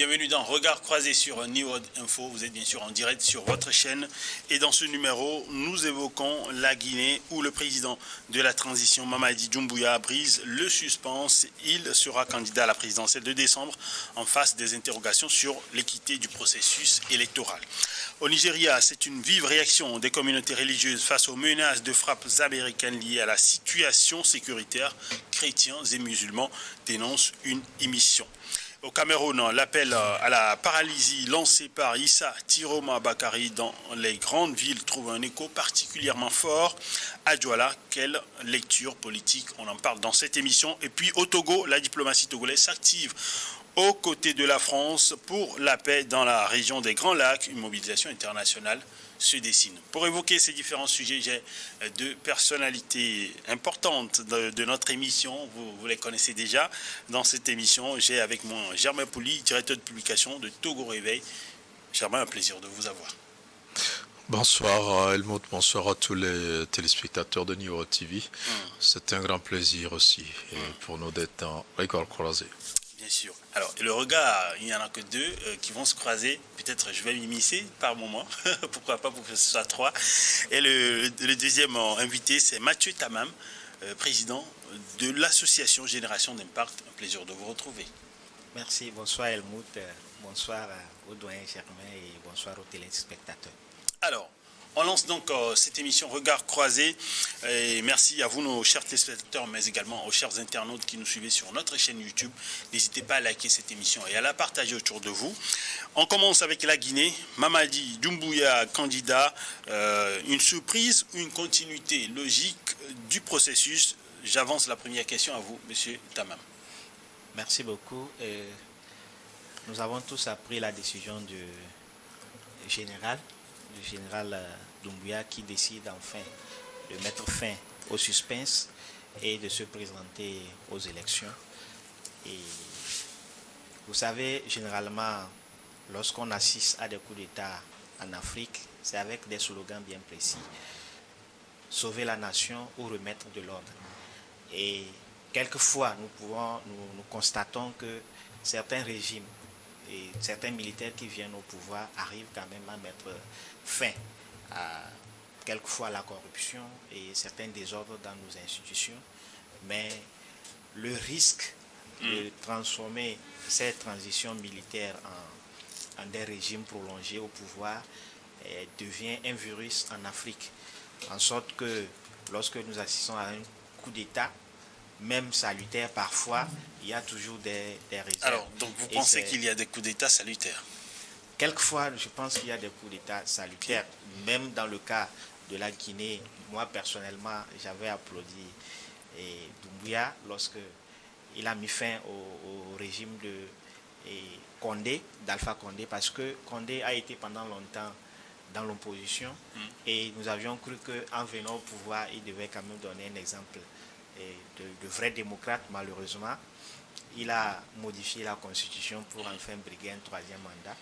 Bienvenue dans Regard croisé sur New World Info. Vous êtes bien sûr en direct sur votre chaîne. Et dans ce numéro, nous évoquons la Guinée où le président de la transition, Mamadi Doumbouya, brise le suspense. Il sera candidat à la présidentielle de décembre en face des interrogations sur l'équité du processus électoral. Au Nigeria, c'est une vive réaction des communautés religieuses face aux menaces de frappes américaines liées à la situation sécuritaire. Chrétiens et musulmans dénoncent une émission. Au Cameroun, l'appel à la paralysie lancé par Issa Tiroma Bakari dans les grandes villes trouve un écho particulièrement fort à Douala. Quelle lecture politique? On en parle dans cette émission. Et puis au Togo, la diplomatie togolaise s'active aux côtés de la France pour la paix dans la région des Grands Lacs. Une mobilisation internationale se dessine. Pour évoquer ces différents sujets, j'ai deux personnalités importantes de notre émission. Vous les connaissez déjà. Dans cette émission, j'ai avec moi Germain Pouli, directeur de publication de Togo Réveil. Germain, un plaisir de vous avoir. Bonsoir Helmut, bonsoir à tous les téléspectateurs de New World TV. C'est un grand plaisir aussi pour nous d'être en regard croisé. Bien sûr. Alors, le regard, il n'y en a que deux qui vont se croiser. Peut-être je vais m'immiscer par moment. Pourquoi pas pour que ce soit trois. Et le deuxième invité, c'est Mathieu Tamam, président de l'association Génération d'Impact. Un plaisir de vous retrouver. Merci. Bonsoir Helmut. Bonsoir au doyen Germain et bonsoir aux téléspectateurs. Alors, on lance donc cette émission Regard croisé. Et merci à vous, nos chers téléspectateurs, mais également aux chers internautes qui nous suivez sur notre chaîne YouTube. N'hésitez pas à liker cette émission et à la partager autour de vous. On commence avec la Guinée. Mamadi Doumbouya, candidat. Une surprise ou une continuité logique du processus? J'avance la première question à vous, monsieur Tamam. Merci beaucoup. Nous avons tous appris la décision du général Doumbouya qui décide enfin de mettre fin au suspense et de se présenter aux élections. Et vous savez, généralement, lorsqu'on assiste à des coups d'État en Afrique, c'est avec des slogans bien précis. Sauver la nation ou remettre de l'ordre. Et quelquefois, nous constatons que certains régimes et certains militaires qui viennent au pouvoir arrivent quand même à mettre fin à quelquefois la corruption et certains désordres dans nos institutions. Mais le risque de transformer cette transition militaire en des régimes prolongés au pouvoir devient un virus en Afrique. En sorte que lorsque nous assistons à un coup d'État, même salutaire parfois, il y a toujours des réserves. Alors, donc vous pensez qu'il y a des coups d'État salutaires? Quelquefois, je pense qu'il y a des coups d'État salutaires. Même dans le cas de la Guinée, moi personnellement, j'avais applaudi Doumbouya lorsque il a mis fin au régime de Condé, d'Alpha Condé, parce que Condé a été pendant longtemps dans l'opposition et nous avions cru qu'en venant au pouvoir, il devait quand même donner un exemple de vrai démocrate. Malheureusement, il a modifié la constitution pour enfin briguer un troisième mandat.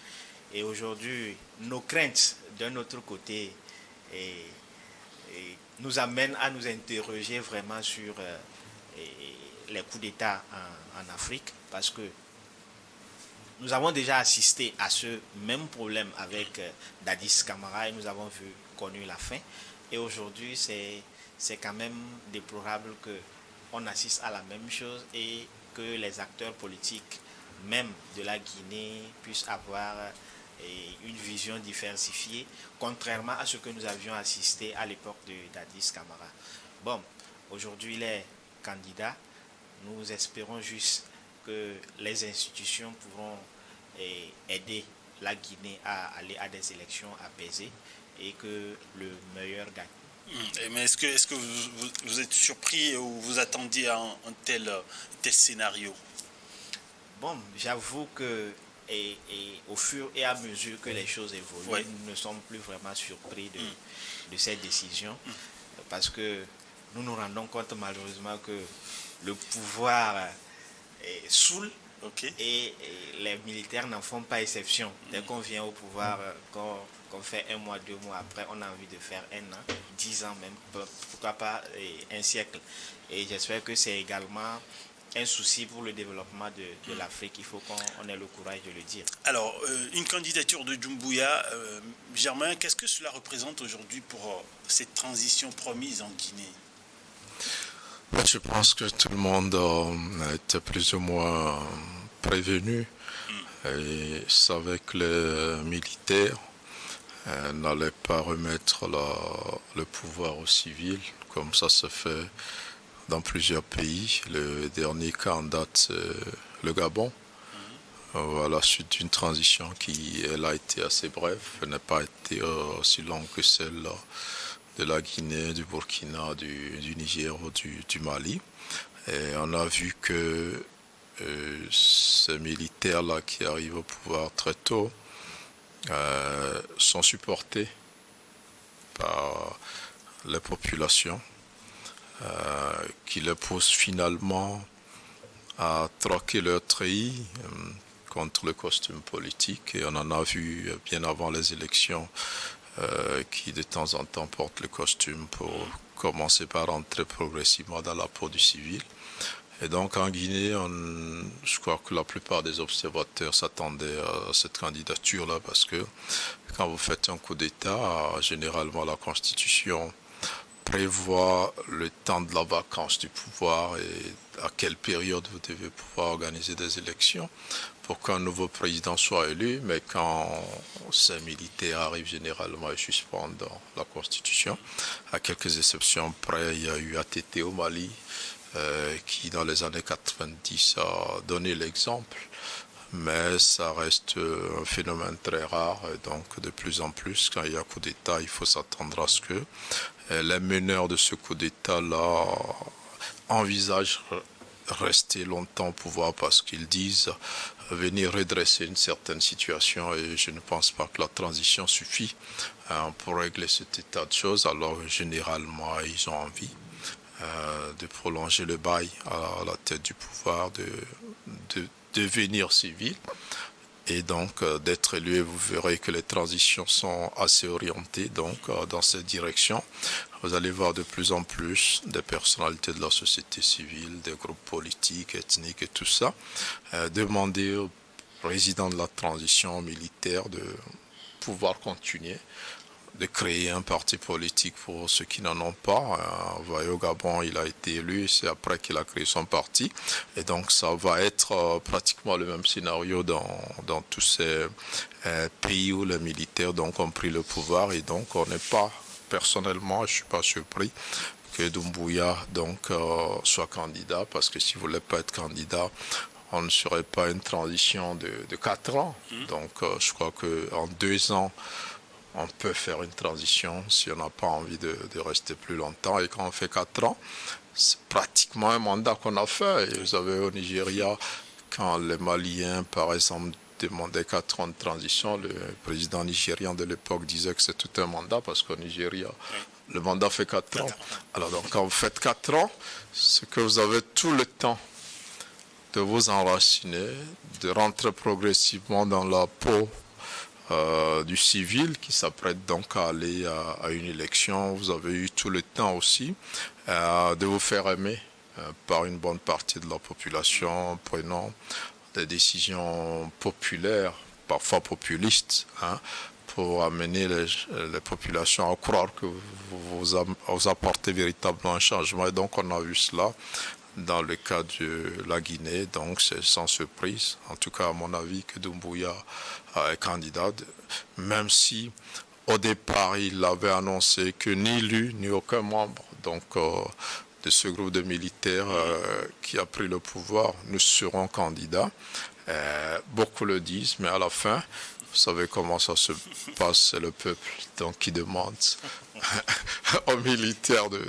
Et aujourd'hui, nos craintes d'un autre côté nous amènent à nous interroger vraiment sur les coups d'État en Afrique, parce que nous avons déjà assisté à ce même problème avec Dadis Camara et nous avons connu la fin. Et aujourd'hui, c'est quand même déplorable qu'on assiste à la même chose et que les acteurs politiques, même de la Guinée, puissent avoir une vision diversifiée, contrairement à ce que nous avions assisté à l'époque de Dadis Camara. Bon, aujourd'hui, il est candidat. Nous espérons juste que les institutions pourront aider la Guinée à aller à des élections apaisées et que le meilleur gagne. Mais est-ce que vous êtes surpris ou vous attendiez à un tel scénario? Bon, j'avoue que au fur et à mesure que les choses évoluent, nous ne sommes plus vraiment surpris de cette décision, parce que nous nous rendons compte malheureusement que le pouvoir saoule. Et les militaires n'en font pas exception. Dès qu'on vient au pouvoir, qu'on fait 1 mois, 2 mois après, on a envie de faire 1 an, 10 ans même, pourquoi pas un siècle. Et j'espère que c'est également un souci pour le développement de l'Afrique. Il faut qu'on ait le courage de le dire. Alors, une candidature de Doumbouya, Germain, qu'est-ce que cela représente aujourd'hui pour cette transition promise en Guinée? Je pense que tout le monde a été plus ou moins prévenu et savait que les militaires n'allaient pas remettre le pouvoir aux civils, comme ça se fait dans plusieurs pays. Le dernier cas en date, c'est le Gabon, à la suite d'une transition qui, elle, a été assez brève, elle n'a pas été aussi longue que celle de la Guinée, du Burkina, du Niger ou du Mali. Et on a vu que ces militaires-là qui arrivent au pouvoir très tôt sont supportés par la population qui les pousse finalement à troquer leur treillis contre le costume politique. Et on en a vu bien avant les élections qui de temps en temps portent le costume pour commencer par rentrer progressivement dans la peau du civil. Et donc en Guinée, je crois que la plupart des observateurs s'attendaient à cette candidature-là parce que quand vous faites un coup d'État, généralement la Constitution prévoit le temps de la vacance du pouvoir et à quelle période vous devez pouvoir organiser des élections pour qu'un nouveau président soit élu, mais quand ces militaires arrivent généralement et suspendent la Constitution, à quelques exceptions près, il y a eu ATT au Mali, qui dans les années 90 a donné l'exemple, mais ça reste un phénomène très rare, et donc de plus en plus, quand il y a coup d'État, il faut s'attendre à ce que les meneurs de ce coup d'État-là envisagent rester longtemps au pouvoir parce qu'ils disent venir redresser une certaine situation, et je ne pense pas que la transition suffit pour régler cet état de choses, alors généralement ils ont envie de prolonger le bail à la tête du pouvoir, de devenir civil et donc d'être élu. Et vous verrez que les transitions sont assez orientées donc dans cette direction. Vous allez voir de plus en plus des personnalités de la société civile, des groupes politiques, ethniques et tout ça, demander au président de la transition militaire de pouvoir continuer, de créer un parti politique pour ceux qui n'en ont pas. Vous voyez, au Gabon, il a été élu, c'est après qu'il a créé son parti. Et donc, ça va être pratiquement le même scénario dans tous ces pays où les militaires donc, ont pris le pouvoir. Et donc, on n'est pas, personnellement, je ne suis pas surpris que Doumbouya donc, soit candidat, parce que si vous ne voulez pas être candidat, on ne serait pas une transition de 4 ans. Donc, je crois qu'en 2 ans, on peut faire une transition si on n'a pas envie de rester plus longtemps. Et quand on fait 4 ans, c'est pratiquement un mandat qu'on a fait. Et vous avez au Nigeria, quand les Maliens, par exemple, demandaient 4 ans de transition, le président nigérian de l'époque disait que c'est tout un mandat parce qu'au Nigeria, le mandat fait 4 ans. Alors donc, quand vous faites 4 ans, c'est que vous avez tout le temps de vous enraciner, de rentrer progressivement dans la peau du civil qui s'apprête donc à aller à une élection. Vous avez eu tout le temps aussi de vous faire aimer par une bonne partie de la population, prenant des décisions populaires, parfois populistes, pour amener les populations à croire que vous apportez véritablement un changement. Et donc on a vu cela dans le cas de la Guinée, donc c'est sans surprise, en tout cas à mon avis, que Doumbouya est candidat, même si au départ il avait annoncé que ni lui ni aucun membre donc, de ce groupe de militaires qui a pris le pouvoir ne seront candidats. Beaucoup le disent, mais à la fin, vous savez comment ça se passe, c'est le peuple donc, qui demande aux militaires de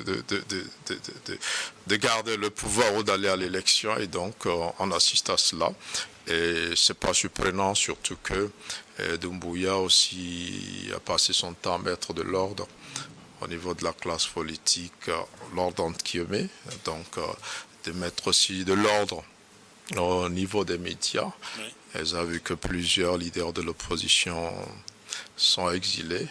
garder le pouvoir ou d'aller à l'élection, et donc on assiste à cela. Et c'est pas surprenant, surtout que Doumbouya aussi a passé son temps à mettre de l'ordre au niveau de la classe politique, l'ordre entre guillemets, donc de mettre aussi de l'ordre au niveau des médias. Oui. Elles ont vu que plusieurs leaders de l'opposition sont exilés,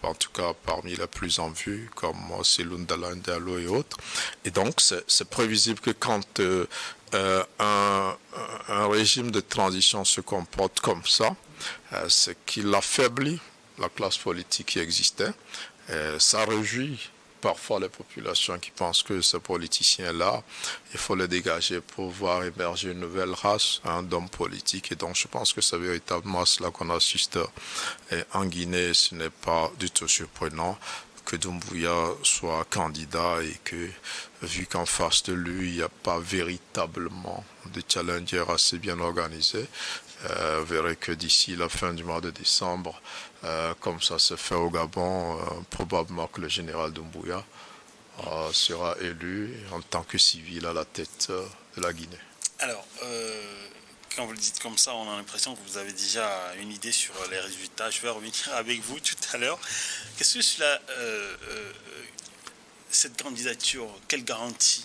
en tout cas parmi les plus en vue, comme Selun Dalin Diallo et autres. Et donc, c'est prévisible que quand un régime de transition se comporte comme ça, c'est qu'il affaiblit la classe politique qui existait. Ça réjouit parfois les populations qui pensent que ces politiciens-là, il faut les dégager pour voir émerger une nouvelle race d'hommes politiques. Et donc je pense que c'est véritablement à cela qu'on assiste en Guinée. Ce n'est pas du tout surprenant que Doumbouya soit candidat et que, vu qu'en face de lui, il n'y a pas véritablement de challenger assez bien organisé, vous verrez que d'ici la fin du mois de décembre, comme ça se fait au Gabon, probablement que le général Doumbouya sera élu en tant que civil à la tête de la Guinée. Alors, quand vous le dites comme ça, on a l'impression que vous avez déjà une idée sur les résultats. Je vais revenir avec vous tout à l'heure. Qu'est-ce que cela, cette candidature, quelle garantie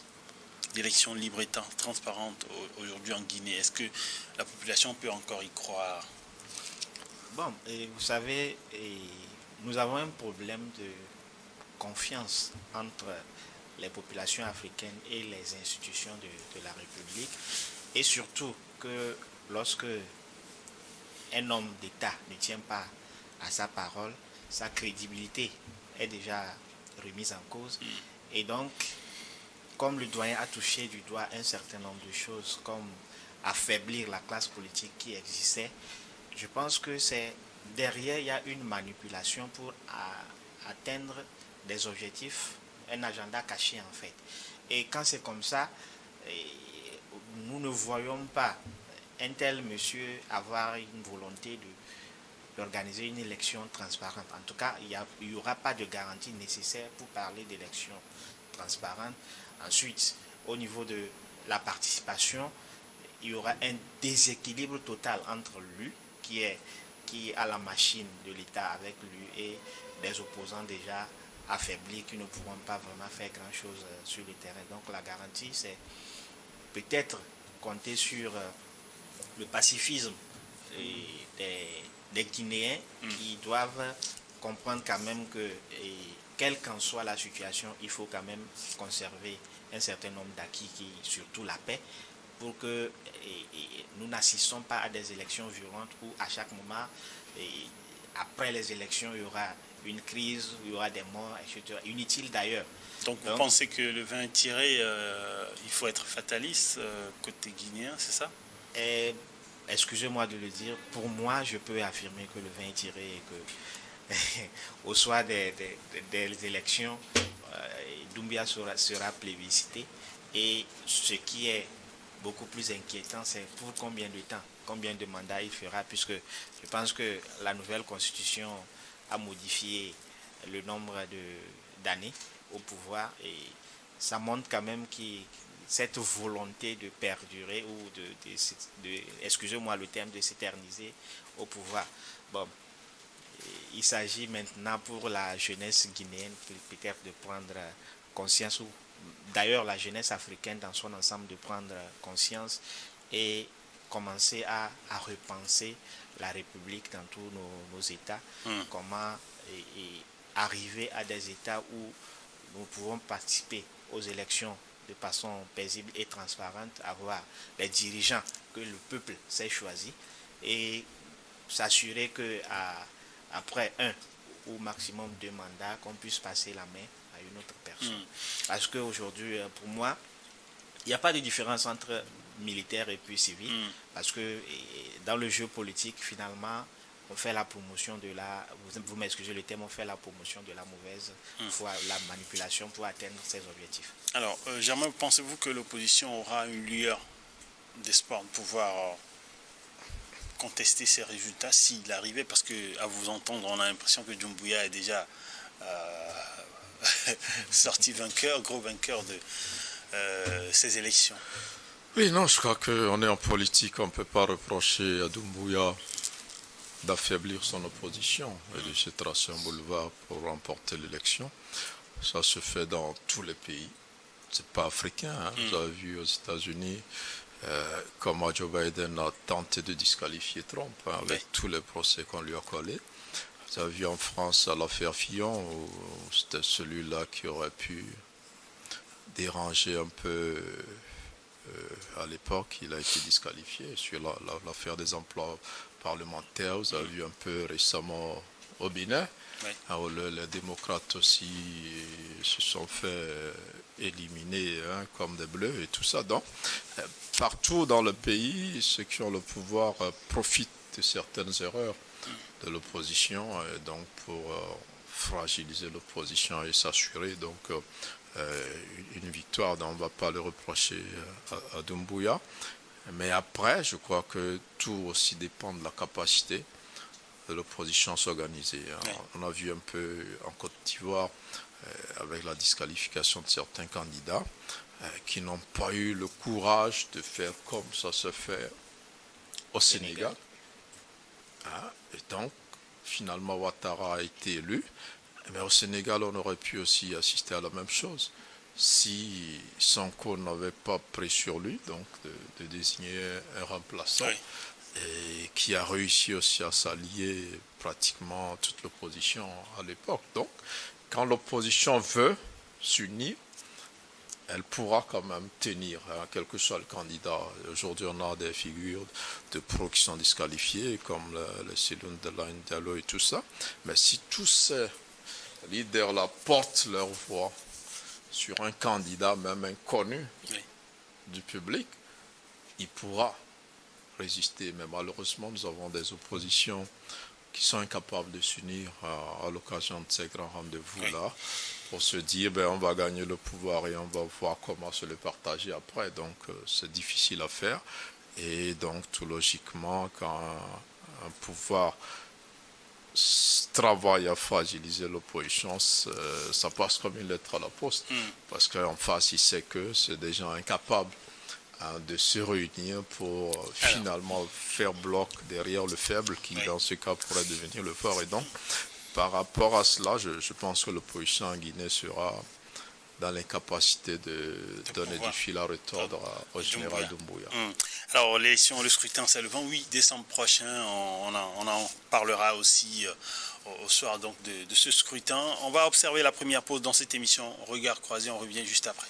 d'élection libre et transparente aujourd'hui en Guinée? Est-ce que la population peut encore y croire? Bon, et vous savez, nous avons un problème de confiance entre les populations africaines et les institutions de la République. Et surtout que lorsque un homme d'État ne tient pas à sa parole, sa crédibilité est déjà remise en cause. Et donc, comme le doyen a touché du doigt un certain nombre de choses, comme affaiblir la classe politique qui existait, je pense que c'est derrière, il y a une manipulation pour atteindre des objectifs, un agenda caché en fait. Et quand c'est comme ça, nous ne voyons pas un tel monsieur avoir une volonté d'organiser une élection transparente. En tout cas, il n'y aura pas de garantie nécessaire pour parler d'élection transparente. Ensuite, au niveau de la participation, il y aura un déséquilibre total entre lui, qui a la machine de l'État avec lui, et des opposants déjà affaiblis qui ne pourront pas vraiment faire grand-chose sur le terrain. Donc la garantie, c'est peut-être compter sur le pacifisme des Guinéens qui doivent comprendre quand même que, quelle qu'en soit la situation, il faut quand même conserver un certain nombre d'acquis, surtout la paix, pour que nous n'assistons pas à des élections violentes où à chaque moment, après les élections, il y aura une crise, il y aura des morts, etc. Inutile d'ailleurs. Donc vous pensez que le vin est tiré, il faut être fataliste côté guinéen, c'est ça? Excusez-moi de le dire, pour moi, je peux affirmer que le vin est tiré et que au soir des élections, Doumbouya sera plébiscité. Et ce qui est beaucoup plus inquiétant, c'est pour combien de temps, combien de mandats il fera, puisque je pense que la nouvelle constitution a modifié le nombre d'années au pouvoir, et ça montre quand même cette volonté de perdurer ou excusez-moi le terme, de s'éterniser au pouvoir. Bon, il s'agit maintenant pour la jeunesse guinéenne peut-être de prendre conscience, ou d'ailleurs la jeunesse africaine dans son ensemble, de prendre conscience et commencer à repenser la République dans tous nos États. Comment arriver à des États où nous pouvons participer aux élections de façon paisible et transparente, avoir des dirigeants que le peuple s'est choisi, et s'assurer que après un ou maximum 2 mandats, qu'on puisse passer la main à une autre personne. Parce qu'aujourd'hui, pour moi, il n'y a pas de différence entre militaire et puis civil, parce que dans le jeu politique, finalement, on fait la promotion de vous m'excusez le terme, on fait la promotion de la mauvaise foi, la manipulation pour atteindre ses objectifs. Alors, Germain, pensez-vous que l'opposition aura une lueur d'espoir de pouvoir contester ces résultats s'il arrivait? Parce que, à vous entendre, on a l'impression que Doumbouya est déjà sorti vainqueur, gros vainqueur de ces élections. Oui, non, je crois qu'on est en politique, on ne peut pas reprocher à Doumbouya d'affaiblir son opposition et de se tracer un boulevard pour remporter l'élection. Ça se fait dans tous les pays. C'est pas africain. Vous avez vu aux États-Unis comment Joe Biden a tenté de disqualifier Trump avec tous les procès qu'on lui a collés. Vous avez vu en France à l'affaire Fillon, où c'était celui-là qui aurait pu déranger un peu à l'époque, il a été disqualifié sur l'affaire des emplois parlementaires. Vous avez vu un peu récemment au Bénin, où les démocrates aussi se sont fait éliminer comme des bleus et tout ça. Donc, partout dans le pays, ceux qui ont le pouvoir profitent de certaines erreurs de l'opposition, donc pour fragiliser l'opposition et s'assurer donc une victoire. Donc on ne va pas le reprocher à Doumbouya. Mais après, je crois que tout aussi dépend de la capacité de l'opposition à s'organiser. On a vu un peu en Côte d'Ivoire, avec la disqualification de certains candidats, qui n'ont pas eu le courage de faire comme ça se fait au Sénégal. Et donc, finalement, Ouattara a été élu. Mais au Sénégal, on aurait pu aussi assister à la même chose. Si Sonko n'avait pas pris sur lui, donc de désigner un remplaçant, et qui a réussi aussi à s'allier pratiquement toute l'opposition à l'époque. Donc, quand l'opposition veut s'unir, elle pourra quand même tenir, quel que soit le candidat. Aujourd'hui, on a des figures de pros qui sont disqualifiés, comme le Seloun Delaine Diallo et tout ça. Mais si tous ces leaders-là portent leur voix sur un candidat, même inconnu du public, il pourra résister. Mais malheureusement, nous avons des oppositions qui sont incapables de s'unir à l'occasion de ces grands rendez-vous-là, pour se dire, on va gagner le pouvoir et on va voir comment se le partager après. Donc, c'est difficile à faire. Et donc, tout logiquement, quand un pouvoir travaille à fragiliser l'opposition, ça passe comme une lettre à la poste. Parce qu'en face, il sait que c'est des gens incapables de se réunir pour finalement faire bloc derrière le faible qui, dans ce cas, pourrait devenir le fort. Et donc, par rapport à cela, je pense que l'opposition en Guinée sera dans l'incapacité de donner du fil à retordre au général Doumbouya. Alors, l'élection, le scrutin, c'est le 28 décembre prochain. On en parlera aussi au soir donc de ce scrutin. On va observer la première pause dans cette émission. Regard croisé, on revient juste après.